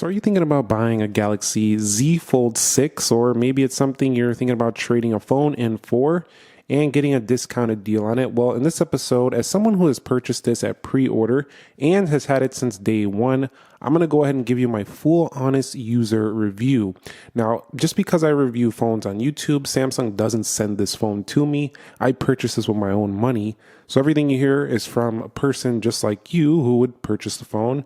So are you thinking about buying a Galaxy Z Fold 6, or maybe it's something you're thinking about trading a phone in for and getting a discounted deal on it? Well, in this episode, as someone who has purchased this at pre-order and has had it since day one, I'm going to go ahead and give you my full honest user review. Now, just because I review phones on YouTube, Samsung doesn't send this phone to me. I purchased this with my own money. So everything you hear is from a person just like you who would purchase the phone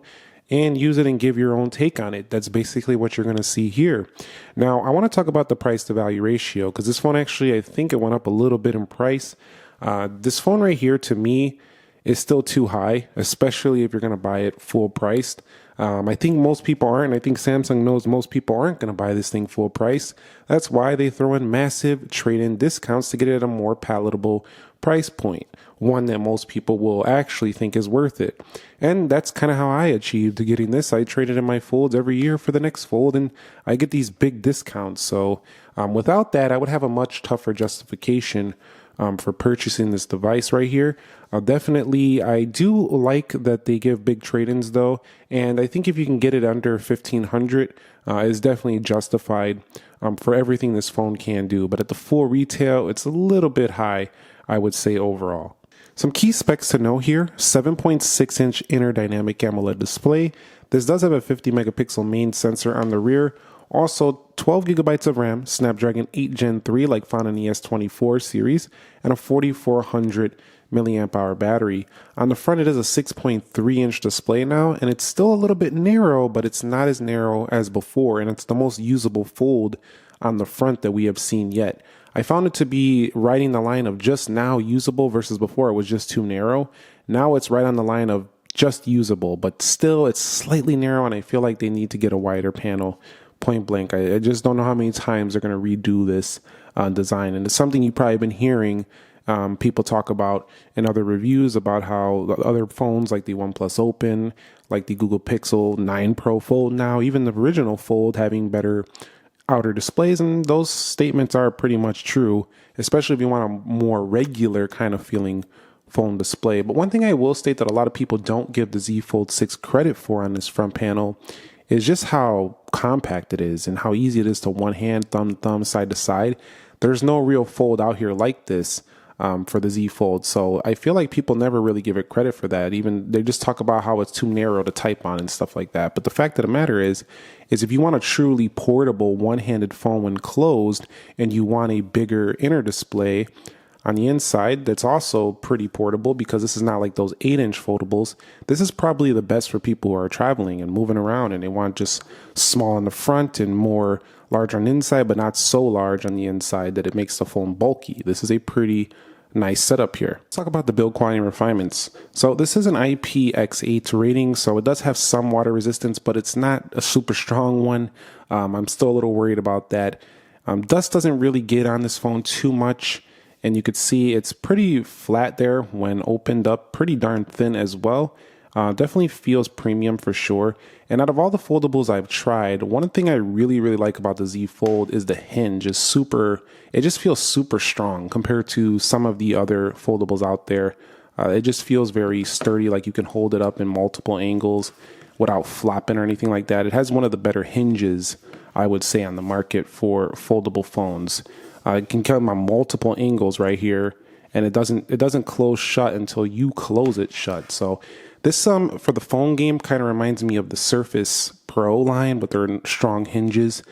and use it and give your own take on it. That's basically what you're going to see here. Now, I want to talk about the price to value ratio because this phone actually, I think it went up a little bit in price. This phone right here to me is still too high, especially if you're going to buy it full priced. I think most people aren't. I think Samsung knows most people aren't going to buy this thing full price. That's why they throw in massive trade-in discounts to get it at a more palatable price point, one that most people will actually think is worth it. And that's kind of how I achieved getting this. I traded in my folds every year for the next fold, and I get these big discounts. So without that, I would have a much tougher justification for purchasing this device right here. Definitely, I do like that they give big trade-ins though, and I think if you can get it under 1,500, is definitely justified for everything this phone can do. But at the full retail, it's a little bit high, I would say overall. Some key specs to know here: 7.6-inch inner dynamic AMOLED display. This does have a 50 megapixel main sensor on the rear. Also, 12 gigabytes of RAM, Snapdragon 8 Gen 3 like found in the S24 series, and a 4400 milliamp hour battery. On the front, it is a 6.3-inch display now, and it's still a little bit narrow, but it's not as narrow as before, and it's the most usable fold on the front that we have seen yet. I found it to be riding the line of just now usable versus before it was just too narrow. Now it's right on the line of just usable, but still it's slightly narrow, and I feel like they need to get a wider panel. Point blank, I just don't know how many times they're going to redo this design. And it's something you've probably been hearing people talk about in other reviews about how the other phones like the OnePlus Open, like the Google Pixel 9 Pro Fold now, even the original Fold having better outer displays, and those statements are pretty much true, especially if you want a more regular kind of feeling phone display. But one thing I will state that a lot of people don't give the Z Fold 6 credit for on this front panel is just how compact it is and how easy it is to one hand, thumb, side to side. There's no real fold out here like this for the Z Fold. So I feel like people never really give it credit for that. Even they just talk about how it's too narrow to type on and stuff like that. But the fact of the matter is if you want a truly portable one-handed phone when closed and you want a bigger inner display on the inside that's also pretty portable, because this is not like those 8-inch foldables, this is probably the best for people who are traveling and moving around and they want just small on the front and more large on the inside, but not so large on the inside that it makes the phone bulky. This is a pretty nice setup here. Let's talk about the build quality and refinements. So this is an IPX8 rating, so it does have some water resistance, but it's not a super strong one. I'm still a little worried about that. Dust doesn't really get on this phone too much, and you could see it's pretty flat there when opened up, pretty darn thin as well. Definitely feels premium for sure. And out of all the foldables I've tried, one thing I really like about the Z Fold is the hinge is super, it just feels super strong compared to some of the other foldables out there. It just feels very sturdy, like you can hold it up in multiple angles without flopping or anything like that. It has one of the better hinges, I would say, on the market for foldable phones. It can come on multiple angles right here, and it doesn't close shut until you close it shut. So this for the phone game kind of reminds me of the Surface Pro line with their strong hinges.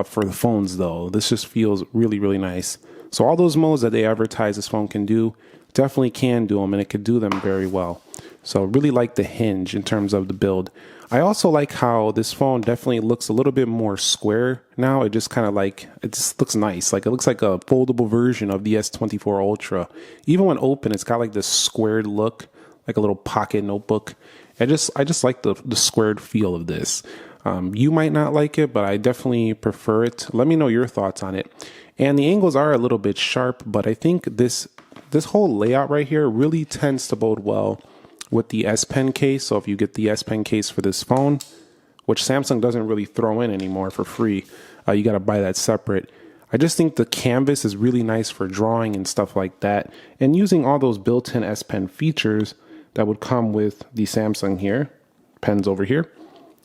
For the phones though, this just feels really nice. So all those modes that they advertise this phone can do, definitely can do them, and it could do them very well. So really like the hinge in terms of the build. I also like how this phone definitely looks a little bit more square now. It just kind of like, it just looks nice. Like it looks like a foldable version of the S24 Ultra. Even when open, it's got like this squared look, like a little pocket notebook. I just like the squared feel of this. You might not like it, but I definitely prefer it. Let me know your thoughts on it. And the angles are a little bit sharp, but I think this whole layout right here really tends to bode well with the S Pen case. So if you get the S Pen case for this phone, which Samsung doesn't really throw in anymore for free, you got to buy that separate. I just think the canvas is really nice for drawing and stuff like that, and using all those built-in S Pen features that would come with the Samsung here, pens over here.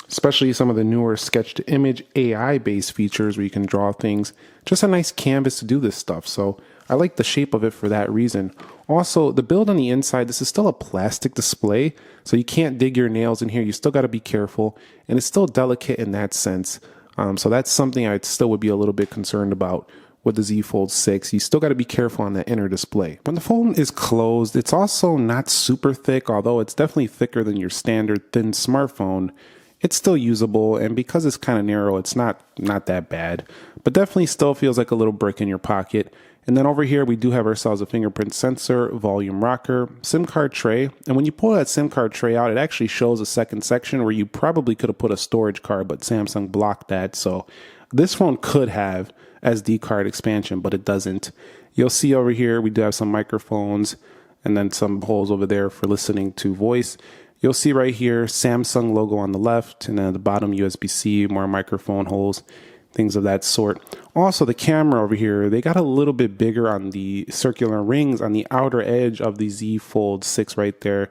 especially some of the newer sketch to image AI based features where you can draw things. Just a nice canvas to do this stuff. So I like the shape of it for that reason. Also, the build on the inside, this is still a plastic display, so you can't dig your nails in here. You still got to be careful, and it's still delicate in that sense. So that's something I still would be a little bit concerned about with the Z Fold 6. You still got to be careful on that inner display. When the phone is closed, it's also not super thick, although it's definitely thicker than your standard thin smartphone. It's still usable, and because it's kind of narrow, it's not that bad, but definitely still feels like a little brick in your pocket. And then over here, we do have ourselves a fingerprint sensor, volume rocker, SIM card tray. And when you pull that SIM card tray out, it actually shows a second section where you probably could have put a storage card, but Samsung blocked that. So this phone could have SD card expansion, but it doesn't. You'll see over here, we do have some microphones and then some holes over there for listening to voice. You'll see right here, Samsung logo on the left, and then at the bottom, USB-C, more microphone holes, things of that sort. Also, the camera over here, they got a little bit bigger on the circular rings on the outer edge of the Z Fold 6 right there.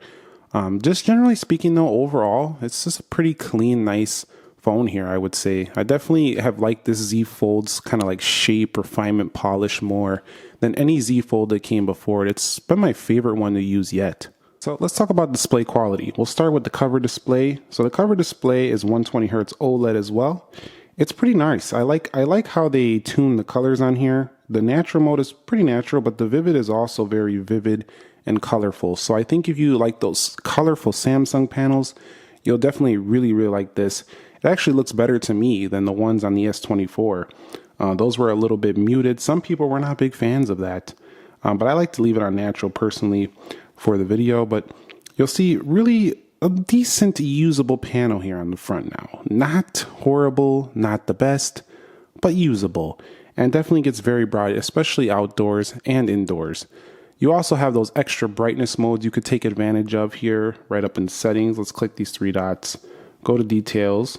Just generally speaking though, overall, it's just a pretty clean, nice phone here, I would say. I definitely have liked this Z Fold's kind of like shape, refinement, polish more than any Z Fold that came before it. It's been my favorite one to use yet. So let's talk about display quality. We'll start with the cover display. So the cover display is 120 Hz OLED as well. It's pretty nice. I like how they tune the colors on here. The natural mode is pretty natural, but the vivid is also very vivid and colorful. So I think if you like those colorful Samsung panels, you'll definitely really like this. It actually looks better to me than the ones on the S24. Those were a little bit muted. Some people were not big fans of that, but I like to leave it on natural personally for the video. But you'll see really a decent usable panel here on the front now. Not horrible, not the best, but usable. And definitely gets very bright, especially outdoors and indoors. You also have those extra brightness modes you could take advantage of here, right up in settings. Let's click these three dots, go to details.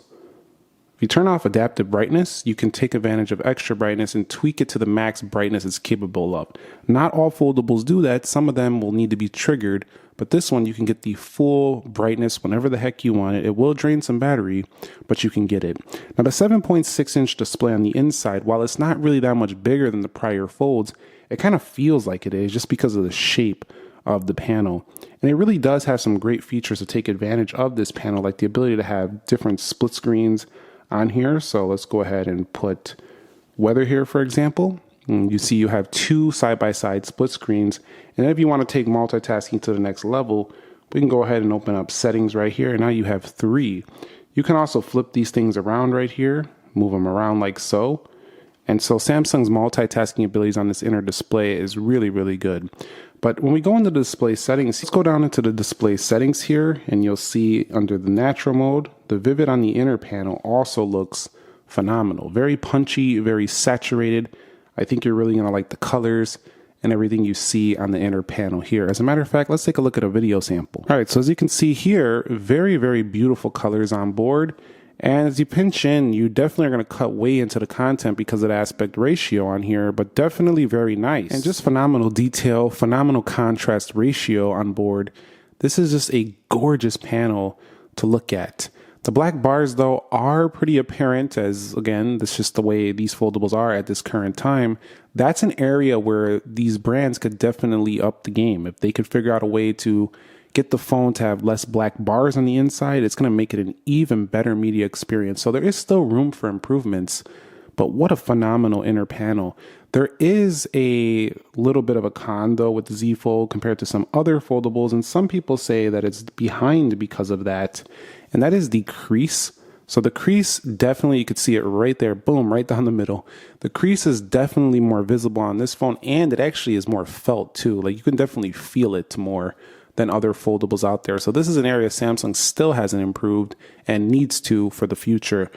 If you turn off adaptive brightness, you can take advantage of extra brightness and tweak it to the max brightness it's capable of. Not all foldables do that. Some of them will need to be triggered, but this one you can get the full brightness whenever the heck you want it. It will drain some battery, but you can get it. Now the 7.6-inch display on the inside, while it's not really that much bigger than the prior folds, it kind of feels like it is just because of the shape of the panel. And it really does have some great features to take advantage of this panel, like the ability to have different split screens on here. So let's go ahead and put weather here, for example. And you see you have two side-by-side split screens. And if you want to take multitasking to the next level, we can go ahead and open up settings right here. And now you have three. You can also flip these things around right here, move them around like so. And so Samsung's multitasking abilities on this inner display is really good. But when we go into the display settings, let's go down into the display settings here, and you'll see under the natural mode, the vivid on the inner panel also looks phenomenal. Very punchy, very saturated. I think you're really gonna like the colors and everything you see on the inner panel here. As a matter of fact, let's take a look at a video sample. All right, so as you can see here, very beautiful colors on board. And as you pinch in, you definitely are going to cut way into the content because of the aspect ratio on here, but definitely very nice. And just phenomenal detail, phenomenal contrast ratio on board. This is just a gorgeous panel to look at. The black bars, though, are pretty apparent as, again, that's just the way these foldables are at this current time. That's an area where these brands could definitely up the game. If they could figure out a way to get the phone to have less black bars on the inside, it's going to make it an even better media experience. So there is still room for improvements, but what a phenomenal inner panel. There is a little bit of a con though with the Z Fold compared to some other foldables, and some people say that it's behind because of that, and that is the crease. So the crease, definitely you could see it right there, boom, right down the middle. The crease is definitely more visible on this phone, and it actually is more felt too. Like you can definitely feel it more than other foldables out there. So this is an area Samsung still hasn't improved and needs to for the future.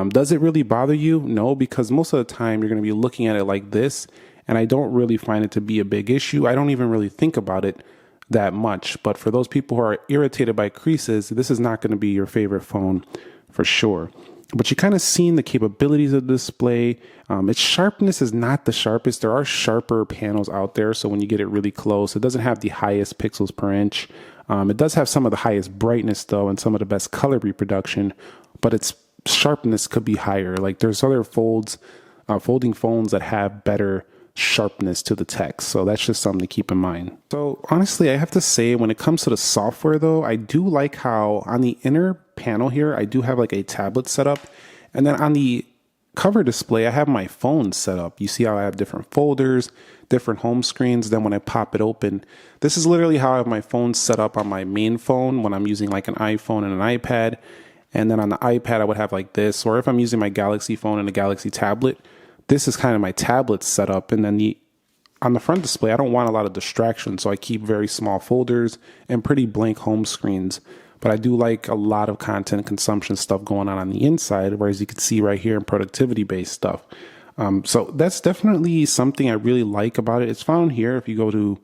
Does it really bother you? No, because most of the time you're going to be looking at it like this, and I don't really find it to be a big issue. I don't even really think about it that much. But for those people who are irritated by creases, this is not going to be your favorite phone for sure. But you kind of seen the capabilities of the display. Its sharpness is not the sharpest. There are sharper panels out there, so when you get it really close, it doesn't have the highest pixels per inch. It does have some of the highest brightness though, and some of the best color reproduction, but its sharpness could be higher. Like there's other folding phones that have better sharpness to the text. So that's just something to keep in mind. So honestly, I have to say when it comes to the software though, I do like how on the inner panel here, I do have like a tablet set up. And then on the cover display, I have my phone set up. You see how I have different folders, different home screens. Then when I pop it open, this is literally how I have my phone set up on my main phone when I'm using like an iPhone and an iPad. And then on the iPad, I would have like this, or if I'm using my Galaxy phone and a Galaxy tablet, this is kind of my tablet setup. And then on the front display, I don't want a lot of distraction. So I keep very small folders and pretty blank home screens. But I do like a lot of content consumption stuff going on the inside, whereas you can see right here in productivity-based stuff. So that's definitely something I really like about it. It's found here. If you go to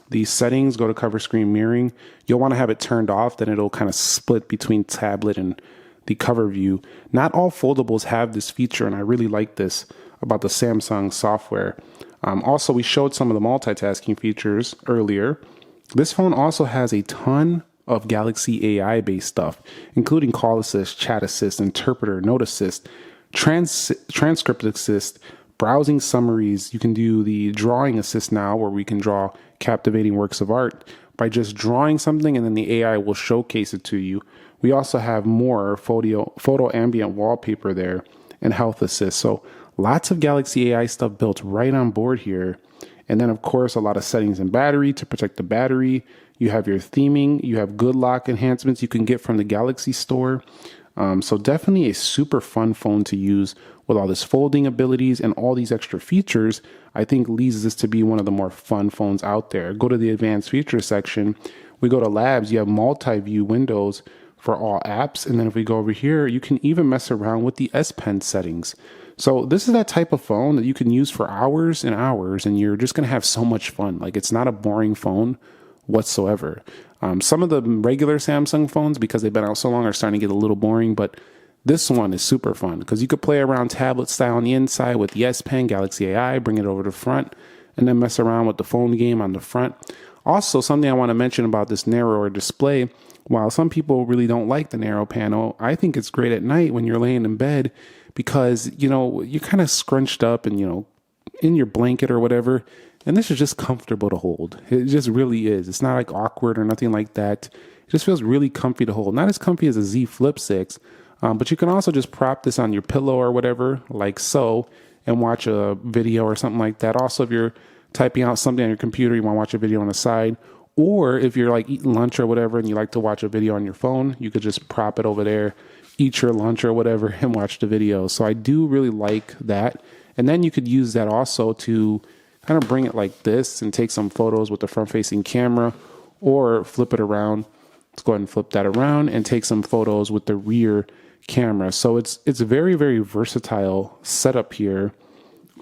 the settings, go to cover screen mirroring, you'll want to have it turned off. Then it'll kind of split between tablet and the cover view. Not all foldables have this feature, and I really like this about the Samsung software. Also, we showed some of the multitasking features earlier. This phone also has a ton of Galaxy AI based stuff, including call assist, chat assist, interpreter, note assist, transcript assist, browsing summaries. You can do the drawing assist now, where we can draw captivating works of art by just drawing something and then the AI will showcase it to you. We also have more photo ambient wallpaper there and health assist. So lots of Galaxy AI stuff built right on board here. And then, of course, a lot of settings and battery to protect the battery. You have your theming. You have good lock enhancements you can get from the Galaxy Store. So definitely a super fun phone to use with all this folding abilities and all these extra features. I think leads this to be one of the more fun phones out there. Go to the advanced features section. We go to labs. You have multi-view windows for all apps. And then if we go over here, you can even mess around with the S Pen settings. So this is that type of phone that you can use for hours and hours, and you're just going to have so much fun. Like it's not a boring phone whatsoever. Some of the regular Samsung phones, because they've been out so long, are starting to get a little boring, but this one is super fun because you could play around tablet style on the inside with the S Pen, Galaxy AI, bring it over to the front, and then mess around with the phone game on the front. Also, something I want to mention about this narrower display, while some people really don't like the narrow panel, I think it's great at night when you're laying in bed because, you're kind of scrunched up and, in your blanket or whatever. And this is just comfortable to hold. It just really is. It's not like awkward or nothing like that. It just feels really comfy to hold. Not as comfy as a Z Flip 6, but you can also just prop this on your pillow or whatever, like so, and watch a video or something like that. Also, if you're typing out something on your computer, you want to watch a video on the side. Or if you're like eating lunch or whatever and you like to watch a video on your phone, you could just prop it over there, eat your lunch or whatever, and watch the video. So I do really like that. And then you could use that also to kind of bring it like this and take some photos with the front-facing camera, or flip it around. Let's go ahead and flip that around and take some photos with the rear camera. So it's a very, very versatile setup here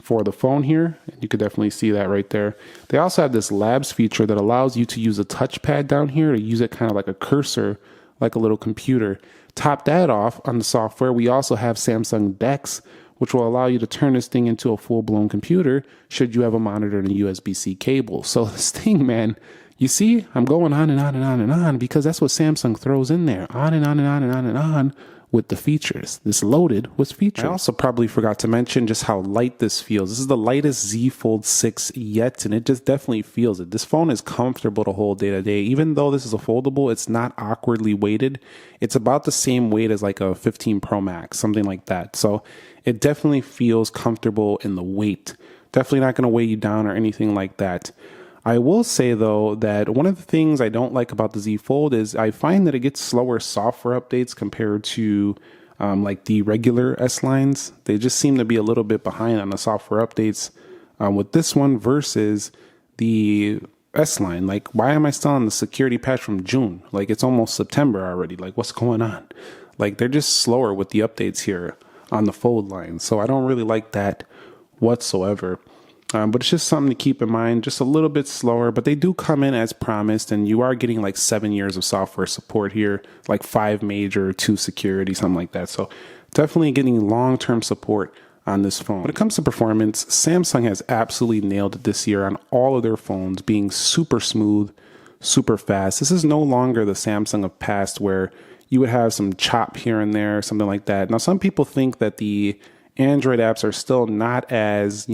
for the phone here. You could definitely see that right there. They also have this labs feature that allows you to use a touchpad down here to use it kind of like a cursor, like a little computer. Top that off on the software, we also have Samsung DeX, which will allow you to turn this thing into a full-blown computer should you have a monitor and a USB-C cable. So this thing, man, you see, I'm going on and on and on and on because that's what Samsung throws in there, on and on and on and on and on with the features. This loaded with features. I also probably forgot to mention just how light this feels. This is the lightest Z Fold 6 yet, and it just definitely feels it. This phone is comfortable to hold day to day. Even though this is a foldable, it's not awkwardly weighted. It's about the same weight as like a 15 Pro Max, something like that. So it definitely feels comfortable in the weight. Definitely not going to weigh you down or anything like that. I will say, though, that one of the things I don't like about the Z Fold is I find that it gets slower software updates compared to like the regular S lines. They just seem to be a little bit behind on the software updates with this one versus the S line. Like, why am I still on the security patch from June? Like, it's almost September already. Like, what's going on? Like, they're just slower with the updates here on the Fold line. So I don't really like that whatsoever. But it's just something to keep in mind, just a little bit slower, but they do come in as promised, and you are getting like 7 years of software support here, like 5 major, 2 security, something like that. So definitely getting long-term support on this phone. When it comes to performance, Samsung has absolutely nailed it this year on all of their phones, being super smooth, super fast. This is no longer the Samsung of past where you would have some chop here and there, something like that. Now, some people think that the Android apps are still not as,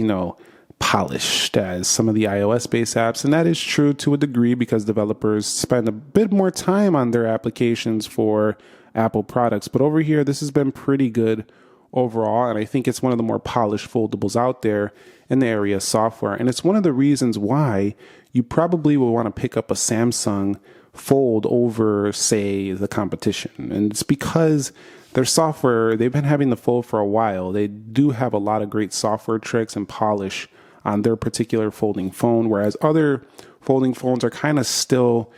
polished as some of the iOS based apps. And that is true to a degree because developers spend a bit more time on their applications for Apple products. But over here, this has been pretty good overall. And I think it's one of the more polished foldables out there in the area of software. And it's one of the reasons why you probably will want to pick up a Samsung Fold over, say, the competition. And it's because their software, they've been having the Fold for a while. They do have a lot of great software tricks and polish on their particular folding phone, whereas other folding phones are kind of still,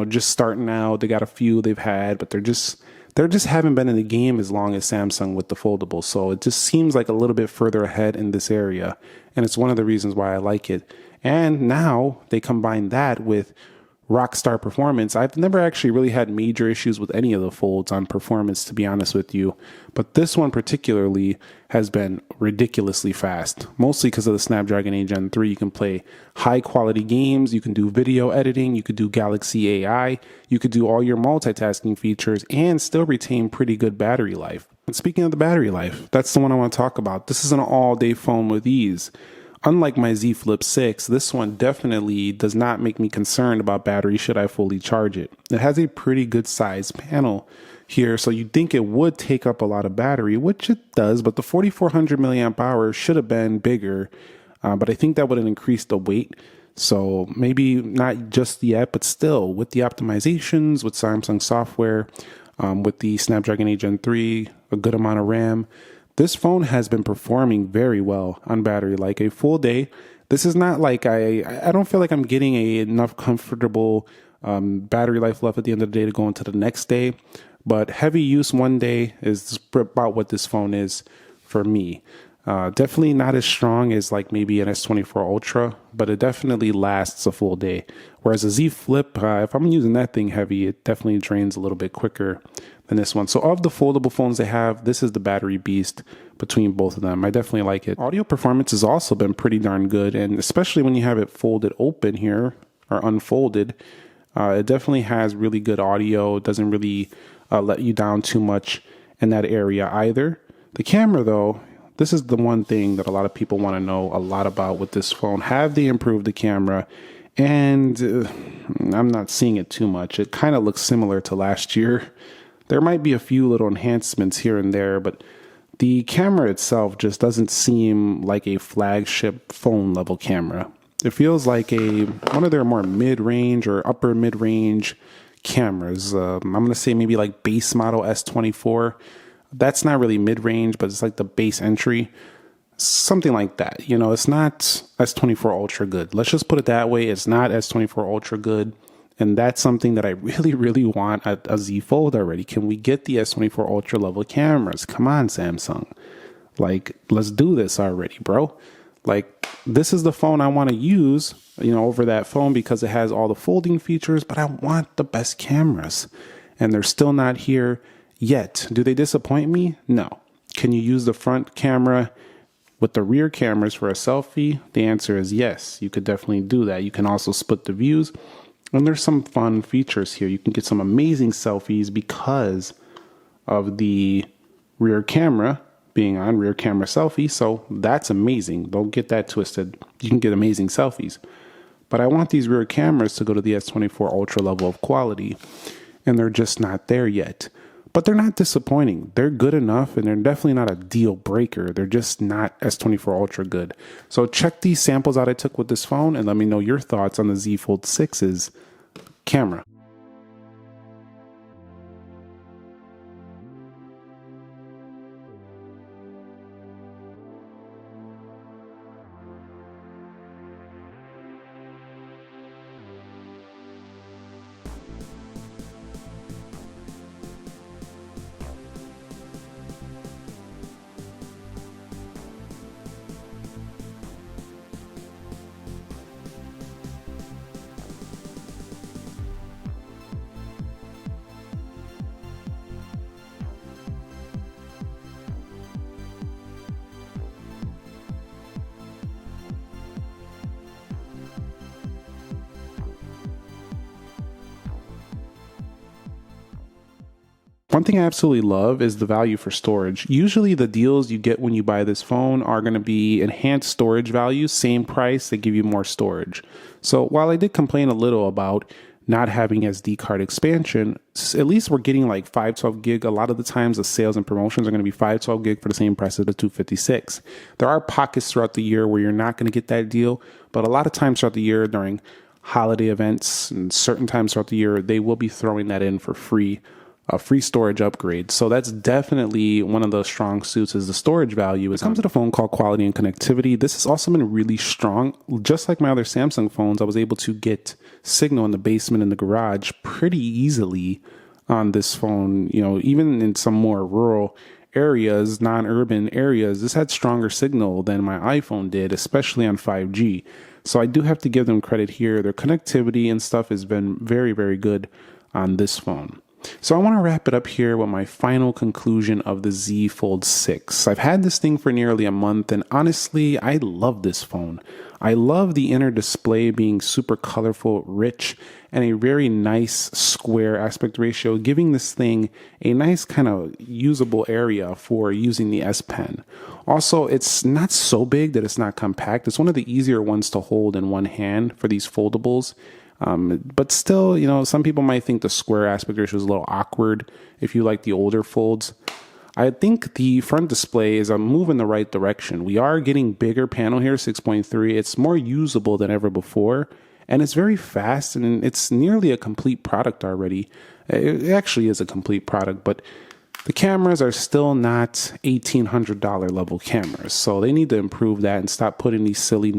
just starting out. They got a few they've had, but they're just haven't been in the game as long as Samsung with the foldable. So it just seems like a little bit further ahead in this area. And it's one of the reasons why I like it. And now they combine that with rockstar performance. I've never actually really had major issues with any of the folds on performance, to be honest with you. But this one particularly has been ridiculously fast, mostly because of the Snapdragon 8 Gen 3. You can play high quality games. You can do video editing. You could do Galaxy AI. You could do all your multitasking features and still retain pretty good battery life. And speaking of the battery life, that's the one I want to talk about. This is an all day phone with ease. Unlike my Z Flip 6, this one definitely does not make me concerned about battery should I fully charge it. It has a pretty good sized panel here, so you'd think it would take up a lot of battery, which it does, but the 4400 milliamp hours should have been bigger, but I think that would have increased the weight. So maybe not just yet, but still with the optimizations, with Samsung software, with the Snapdragon 8 Gen 3, a good amount of RAM, this phone has been performing very well on battery, like a full day. This is not like I don't feel like I'm getting enough comfortable battery life left at the end of the day to go into the next day. But heavy use one day is about what this phone is for me. Definitely not as strong as like maybe an S24 Ultra, but it definitely lasts a full day. Whereas a Z Flip, if I'm using that thing heavy, it definitely drains a little bit quicker than this one. So of the foldable phones they have, this is the battery beast between both of them. I definitely like it. Audio performance has also been pretty darn good, and especially when you have it folded open here or unfolded, it definitely has really good audio. It doesn't really let you down too much in that area either. The camera though, this is the one thing that a lot of people want to know a lot about with this phone. Have they improved the camera? And I'm not seeing it too much. It kind of looks similar to last year. There might be a few little enhancements here and there, but the camera itself just doesn't seem like a flagship phone level camera. It feels like one of their more mid-range or upper mid-range cameras. I'm going to say maybe like base model S24. That's not really mid-range, but it's like the base entry. Something like that. It's not S24 Ultra good. Let's just put it that way. It's not S24 Ultra good. And that's something that I really, really want at a Z Fold already. Can we get the S24 Ultra level cameras? Come on, Samsung. Like, let's do this already, bro. Like, this is the phone I want to use, over that phone because it has all the folding features, but I want the best cameras. And they're still not here yet. Do they disappoint me? No. Can you use the front camera with the rear cameras for a selfie? The answer is yes. You could definitely do that. You can also split the views. And there's some fun features here. You can get some amazing selfies because of the rear camera being on, rear camera selfie. So that's amazing. Don't get that twisted. You can get amazing selfies. But I want these rear cameras to go to the S24 Ultra level of quality. And they're just not there yet. But they're not disappointing. They're good enough, and they're definitely not a deal breaker. They're just not S24 Ultra good. So check these samples out I took with this phone and let me know your thoughts on the Z Fold 6's camera. One thing I absolutely love is the value for storage. Usually the deals you get when you buy this phone are going to be enhanced storage value, same price, they give you more storage. So while I did complain a little about not having SD card expansion, at least we're getting like 512 gig. A lot of the times the sales and promotions are going to be 512 gig for the same price as the 256. There are pockets throughout the year where you're not going to get that deal, but a lot of times throughout the year during holiday events and certain times throughout the year, they will be throwing that in for free. A free storage upgrade. So that's definitely one of the strong suits is the storage value. When it comes to the phone call quality and connectivity, this has also been really strong. Just like my other Samsung phones, I was able to get signal in the basement and the garage pretty easily on this phone. You know, even in some more rural areas, non-urban areas, this had stronger signal than my iPhone did, especially on 5G. So I do have to give them credit here. Their connectivity and stuff has been very, very good on this phone. So I want to wrap it up here with my final conclusion of the Z Fold 6. I've had this thing for nearly a month, and honestly, I love this phone. I love the inner display being super colorful, rich, and a very nice square aspect ratio, giving this thing a nice kind of usable area for using the S Pen. Also, it's not so big that it's not compact. It's one of the easier ones to hold in one hand for these foldables. But still, you know, some people might think the square aspect ratio is a little awkward if you like the older folds. I think the front display is a move in the right direction. We are getting bigger panel here, 6.3. It's more usable than ever before, and it's very fast, and it's nearly a complete product already. It actually is a complete product, but the cameras are still not $1,800 level cameras, so they need to improve that and stop putting these silly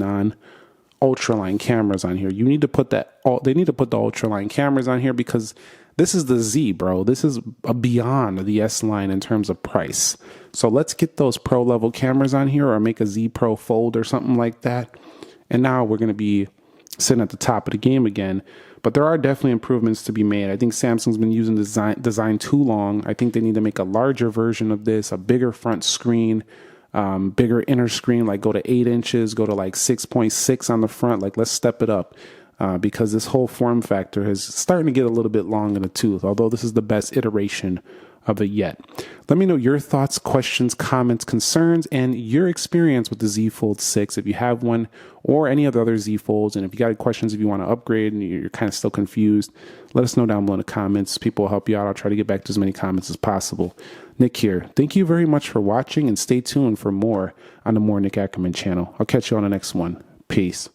ultraline cameras on here. You need to put that. They need to put the ultraline cameras on here because this is the Z, bro. This is a beyond the S line in terms of price. So let's get those pro level cameras on here, or make a Z Pro Fold or something like that. And now we're going to be sitting at the top of the game again. But there are definitely improvements to be made. I think Samsung's been using design too long. I think they need to make a larger version of this, a bigger front screen. Bigger inner screen, like go to 8 inches, go to like 6.6 on the front. Like let's step it up because this whole form factor is starting to get a little bit long in the tooth, although this is the best iteration of it yet. Let me know your thoughts, questions, comments, concerns, and your experience with the Z Fold 6 if you have one, or any of the other Z Folds. And if you got any questions, if you want to upgrade and you're kind of still confused, let us know down below in the comments. People will help you out. I'll try to get back to as many comments as possible. Nick here. Thank you very much for watching, and stay tuned for more on the More Nick Ackerman channel. I'll catch you on the next one. Peace.